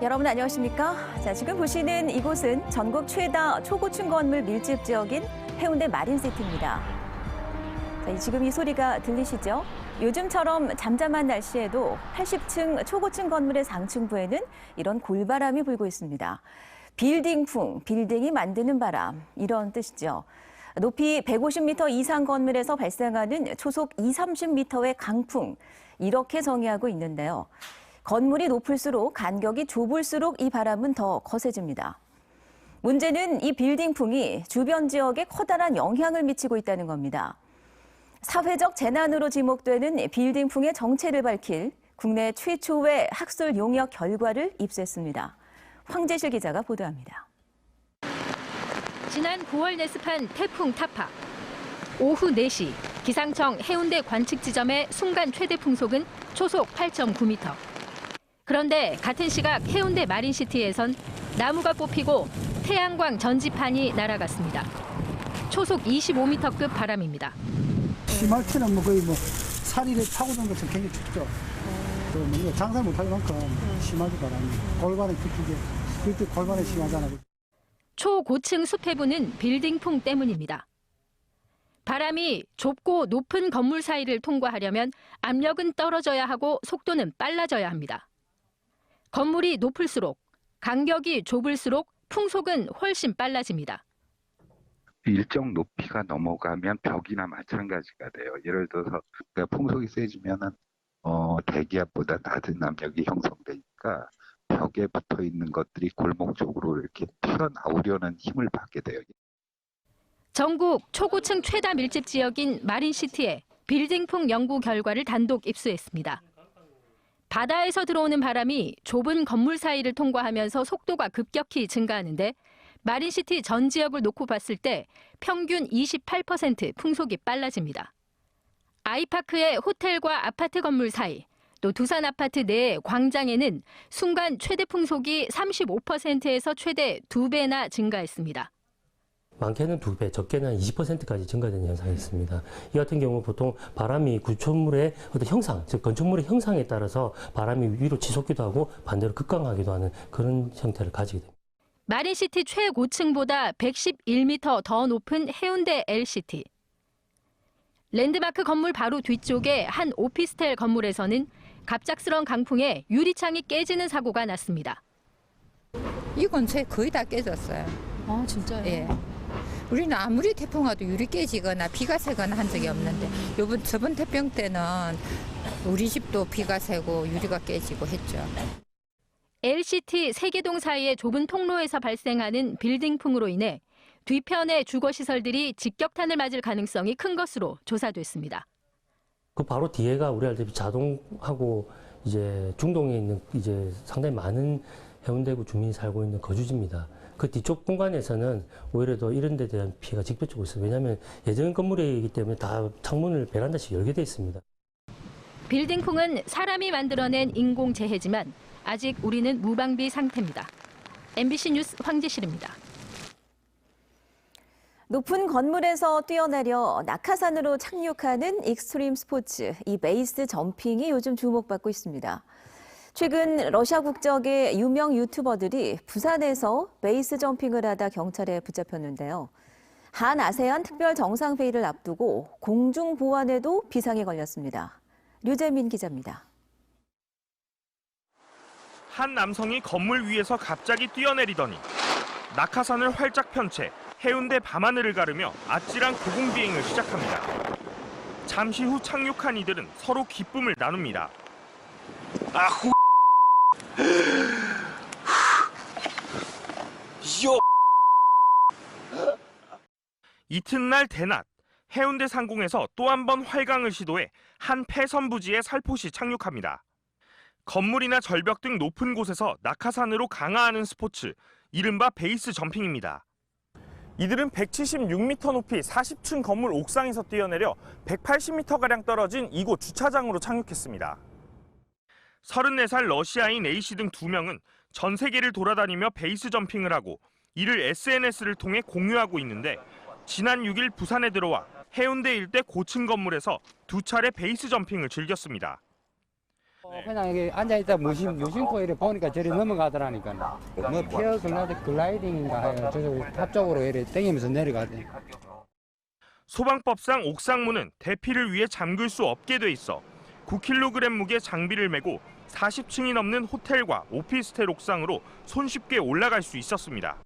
여러분 안녕하십니까? 자, 지금 보시는 이곳은 전국 최다 초고층 건물 밀집 지역인 해운대 마린시티입니다. 자, 지금 이 소리가 들리시죠? 요즘처럼 잠잠한 날씨에도 80층 초고층 건물의 상층부에는 이런 골바람이 불고 있습니다. 빌딩풍, 빌딩이 만드는 바람, 이런 뜻이죠. 높이 150m 이상 건물에서 발생하는 초속 20-30m의 강풍, 이렇게 정의하고 있는데요. 건물이 높을수록 간격이 좁을수록 이 바람은 더 거세집니다. 문제는 이 빌딩풍이 주변 지역에 커다란 영향을 미치고 있다는 겁니다. 사회적 재난으로 지목되는 빌딩풍의 정체를 밝힐 국내 최초의 학술 용역 결과를 입수했습니다. 황재실 기자가 보도합니다. 지난 9월 내습한 태풍 타파. 오후 4시 기상청 해운대 관측 지점의 순간 최대 풍속은 초속 8.9m. 그런데 같은 시각 해운대 마린시티에선 나무가 뽑히고 태양광 전지판이 날아갔습니다. 초속 25m급 바람입니다. 심할지는 거의 사리를 파고드는 것처럼 굉장히 춥죠. 장사 못할 만큼 심하게 바람이 골반에 깊게 그때 골반에 심하잖아요. 초고층 수폐부는 빌딩풍 때문입니다. 바람이 좁고 높은 건물 사이를 통과하려면 압력은 떨어져야 하고 속도는 빨라져야 합니다. 건물이 높을수록, 간격이 좁을수록 풍속은 훨씬 빨라집니다. 일정 높이가 넘어가면 벽이나 마찬가지가 돼요. 예를 들어서 풍속이 세지면은 대기압보다 낮은 압력이 형성되니까 벽에 붙어 있는 것들이 골목 쪽으로 이렇게 튀어나오려는 힘을 받게 돼요. 전국 초고층 최다 밀집 지역인 마린시티에 빌딩풍 연구 결과를 단독 입수했습니다. 바다에서 들어오는 바람이 좁은 건물 사이를 통과하면서 속도가 급격히 증가하는데 마린시티 전 지역을 놓고 봤을 때 평균 28% 풍속이 빨라집니다. 아이파크의 호텔과 아파트 건물 사이, 또 두산 아파트 내 광장에는 순간 최대 풍속이 35%에서 최대 2배나 증가했습니다. 많게는 2배, 적게는 20%까지 증가되는 현상이 있습니다. 이 같은 경우 보통 바람이 구조물의 어떤 형상, 즉 건축물의 형상에 따라서 바람이 위로 치솟기도 하고 반대로 급강하기도 하는 그런 형태를 가지게 됩니다. 마린시티 최고층보다 111m 더 높은 해운대 LCT. 랜드마크 건물 바로 뒤쪽의 한 오피스텔 건물에서는 갑작스러운 강풍에 유리창이 깨지는 사고가 났습니다. 이 근처에 거의 다 깨졌어요. 아, 진짜요? 예. 우리는 아무리 태풍 와도 유리 깨지거나 비가 새거나 한 적이 없는데 저번 태풍 때는 우리 집도 비가 새고 유리가 깨지고 했죠. LCT 세계동 사이의 좁은 통로에서 발생하는 빌딩풍으로 인해 뒤편의 주거시설들이 직격탄을 맞을 가능성이 큰 것으로 조사됐습니다. 그 바로 뒤에가 우리 알다시피 자동하고 이제 중동에 있는 이제 상당히 많은 해운대구 주민이 살고 있는 거주지입니다. 그 뒤쪽 공간에서는 오히려 더 이런 데 대한 피해가 직접적으로 있어요. 왜냐하면 예전 건물이기 때문에 다 창문을 베란다씩 열게 돼 있습니다. 빌딩풍은 사람이 만들어낸 인공재해지만 아직 우리는 무방비 상태입니다. MBC 뉴스 황재실입니다. 높은 건물에서 뛰어내려 낙하산으로 착륙하는 익스트림 스포츠, 이 베이스 점핑이 요즘 주목받고 있습니다. 최근 러시아 국적의 유명 유튜버들이 부산에서 베이스 점핑을 하다 경찰에 붙잡혔는데요. 한 아세안 특별 정상회의를 앞두고 공중 보안에도 비상이 걸렸습니다. 류재민 기자입니다. 한 남성이 건물 위에서 갑자기 뛰어내리더니 낙하산을 활짝 편 채 해운대 밤하늘을 가르며 아찔한 고공비행을 시작합니다. 잠시 후 착륙한 이들은 서로 기쁨을 나눕니다. 아후. 이튿날 대낮 해운대 상공에서 또 한 번 활강을 시도해 한 폐선 부지에 살포시 착륙합니다. 건물이나 절벽 등 높은 곳에서 낙하산으로 강화하는 스포츠, 이른바 베이스 점핑입니다. 이들은 176m 높이 40층 건물 옥상에서 뛰어내려 180m가량 떨어진 이곳 주차장으로 착륙했습니다. 34살 러시아인 A씨 등 2명은 전 세계를 돌아다니며 베이스 점핑을 하고 이를 SNS를 통해 공유하고 있는데 지난 6일 부산에 들어와 해운대 일대 고층 건물에서 2차례 베이스 점핑을 즐겼습니다. 그냥 여기 앉아있다 무심코 이렇게 보니까 저리 넘어가더라니까. 뭐 페어 글라이딩인가 해요. 저쪽 탑 쪽으로 이렇게 땡기면서 내려가대. 소방법상 옥상문은 대피를 위해 잠글 수 없게 돼 있어 9kg 무게 장비를 메고 40층이 넘는 호텔과 오피스텔 옥상으로 손쉽게 올라갈 수 있었습니다.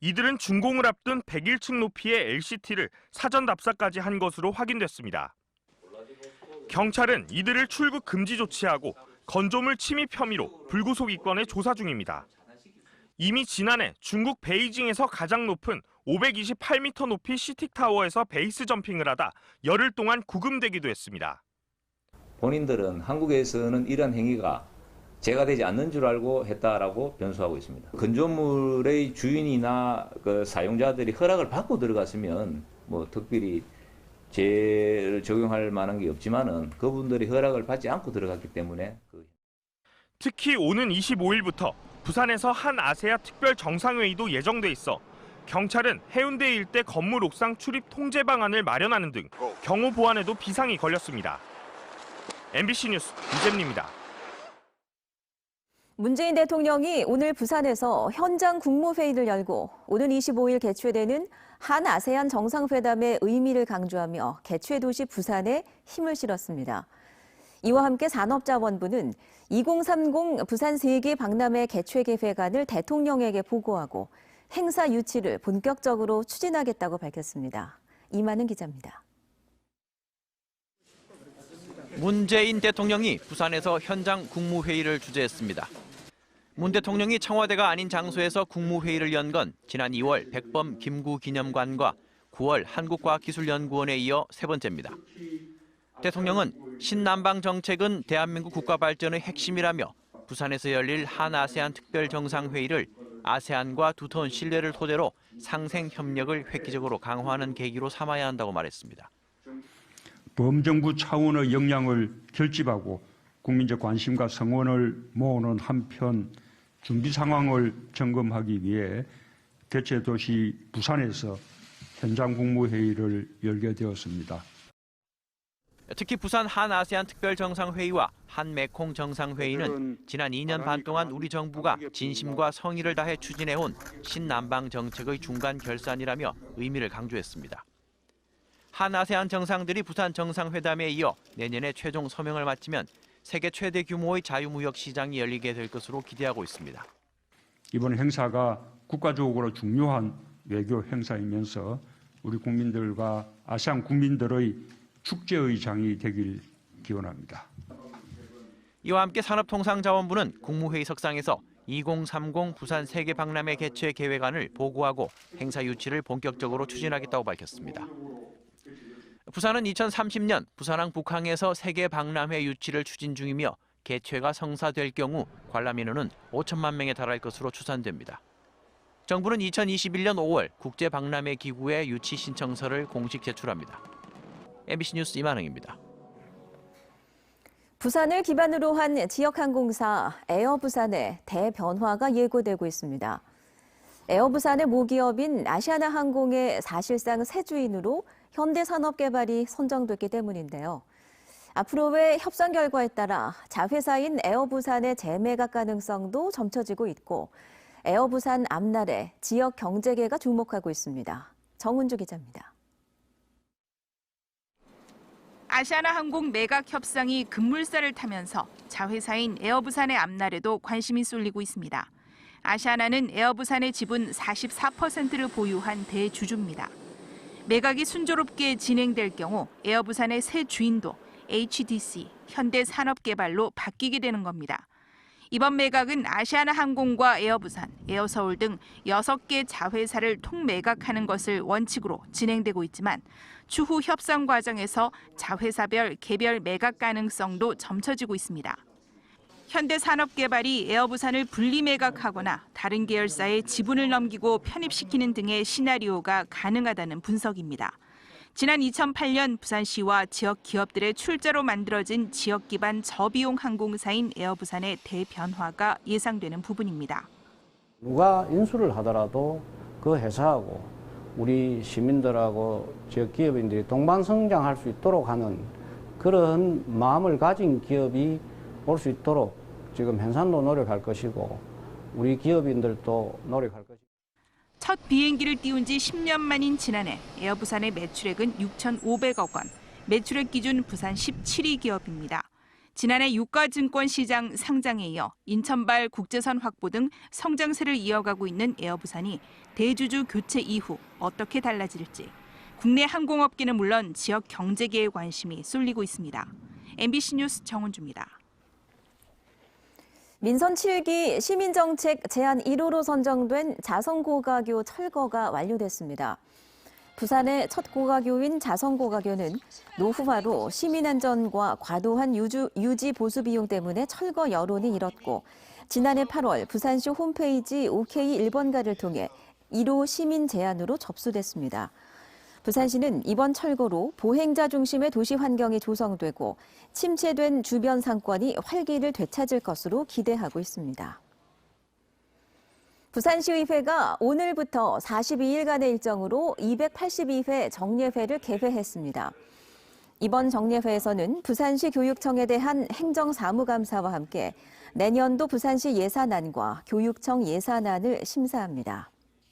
이들은 준공을 앞둔 101층 높이의 LCT를 사전 답사까지 한 것으로 확인됐습니다. 경찰은 이들을 출국 금지 조치하고 건조물 침입 혐의로 불구속 입건해 조사 중입니다. 이미 지난해 중국 베이징에서 가장 높은 528m 높이 시틱타워에서 베이스 점핑을 하다 열흘 동안 구금되기도 했습니다. 본인들은 한국에서는 이런 행위가 제가 되지 않는 줄 알고 했다라고 변수하고 있습니다. 건조물의 주인이나 그 사용자들이 허락을 받고 들어갔으면 뭐 특별히 죄를 적용할 만한 게 없지만은 그분들이 허락을 받지 않고 들어갔기 때문에 특히 오는 25일부터 부산에서 한 아세아 특별 정상회의도 예정돼 있어 경찰은 해운대 일대 건물 옥상 출입 통제 방안을 마련하는 등 경호 보안에도 비상이 걸렸습니다. MBC 뉴스 이재민입니다. 문재인 대통령이 오늘 부산에서 현장 국무회의를 열고 오는 25일 개최되는 한 아세안 정상회담의 의미를 강조하며 개최 도시 부산에 힘을 실었습니다. 이와 함께 산업자원부는 2030 부산 세계 박람회 개최 계획안을 대통령에게 보고하고 행사 유치를 본격적으로 추진하겠다고 밝혔습니다. 이만은 기자입니다. 문재인 대통령이 부산에서 현장 국무회의를 주재했습니다. 문 대통령이 청와대가 아닌 장소에서 국무회의를 연 건 지난 2월 백범 김구 기념관과 9월 한국과학기술연구원에 이어 세 번째입니다. 대통령은 신남방 정책은 대한민국 국가 발전의 핵심이라며 부산에서 열릴 한아세안 특별정상회의를 아세안과 두터운 신뢰를 토대로 상생 협력을 획기적으로 강화하는 계기로 삼아야 한다고 말했습니다. 범정부 차원의 역량을 결집하고 국민적 관심과 성원을 모으는 한편 준비 상황을 점검하기 위해 개최 도시 부산에서 현장 국무회의를 열게 되었습니다. 특히 부산 한아세안 특별정상회의와 한메콩 정상회의는 지난 2년 반 동안 우리 정부가 진심과 성의를 다해 추진해온 신남방 정책의 중간 결산이라며 의미를 강조했습니다. 한아세안 정상들이 부산 정상회담에 이어 내년에 최종 서명을 마치면 세계 최대 규모의 자유무역 시장이 열리게 될 것으로 기대하고 있습니다. 이번 행사가 국가적으로 중요한 외교 행사이면서 우리 국민들과 아세안 국민들의 축제의 장이 되길 기원합니다. 이와 함께 산업통상자원부는 국무회의 석상에서 2030 부산 세계 박람회 개최 계획안을 보고하고 행사 유치를 본격적으로 추진하겠다고 밝혔습니다. 부산은 2030년 부산항 북항에서 세계 박람회 유치를 추진 중이며 개최가 성사될 경우 관람 인원은 5천만 명에 달할 것으로 추산됩니다. 정부는 2021년 5월 국제박람회 기구에 유치 신청서를 공식 제출합니다. MBC 뉴스 이만흥입니다. 부산을 기반으로 한 지역항공사 에어부산의 대변화가 예고되고 있습니다. 에어부산의 모기업인 아시아나항공의 사실상 새 주인으로 현대산업개발이 선정됐기 때문인데요. 앞으로의 협상 결과에 따라 자회사인 에어부산의 재매각 가능성도 점쳐지고 있고 에어부산 앞날에 지역 경제계가 주목하고 있습니다. 정은주 기자입니다. 아시아나항공 매각 협상이 급물살을 타면서 자회사인 에어부산의 앞날에도 관심이 쏠리고 있습니다. 아시아나는 에어부산의 지분 44%를 보유한 대주주입니다. 매각이 순조롭게 진행될 경우 에어부산의 새 주인도 HDC, 현대산업개발로 바뀌게 되는 겁니다. 이번 매각은 아시아나항공과 에어부산, 에어서울 등 6개 자회사를 통매각하는 것을 원칙으로 진행되고 있지만 추후 협상 과정에서 자회사별 개별 매각 가능성도 점쳐지고 있습니다. 현대산업개발이 에어부산을 분리 매각하거나 다른 계열사에 지분을 넘기고 편입시키는 등의 시나리오가 가능하다는 분석입니다. 지난 2008년 부산시와 지역 기업들의 출자로 만들어진 지역 기반 저비용 항공사인 에어부산의 대변화가 예상되는 부분입니다. 누가 인수를 하더라도 그 회사하고 우리 시민들하고 지역 기업인들이 동반성장할 수 있도록 하는 그런 마음을 가진 기업이 올 수 있도록 지금 hen산도 노력할 것이고 우리 기업인들도 노력할 것입니다. 첫 비행기를 띄운 지 10년 만인 지난해 에어부산의 매출액은 6,500억 원, 매출액 기준 부산 17위 기업입니다. 지난해 유가증권 시장 상장에 이어 인천발 국제선 확보 등 성장세를 이어가고 있는 에어부산이 대주주 교체 이후 어떻게 달라질지 국내 항공업계는 물론 지역 경제계에 관심이 쏠리고 있습니다. MBC 뉴스 정은주입니다. 민선 7기 시민정책 제안 1호로 선정된 자성고가교 철거가 완료됐습니다. 부산의 첫 고가교인 자성고가교는 노후화로 시민안전과 과도한 유지 보수 비용 때문에 철거 여론이 일었고 지난해 8월 부산시 홈페이지 OK 1번가를 통해 1호 시민 제안으로 접수됐습니다. 부산시는 이번 철거로 보행자 중심의 도시 환경이 조성되고 침체된 주변 상권이 활기를 되찾을 것으로 기대하고 있습니다. 부산시의회가 오늘부터 42일간의 일정으로 282회 정례회를 개회했습니다. 이번 정례회에서는 부산시 교육청에 대한 행정사무감사와 함께 내년도 부산시 예산안과 교육청 예산안을 심사합니다.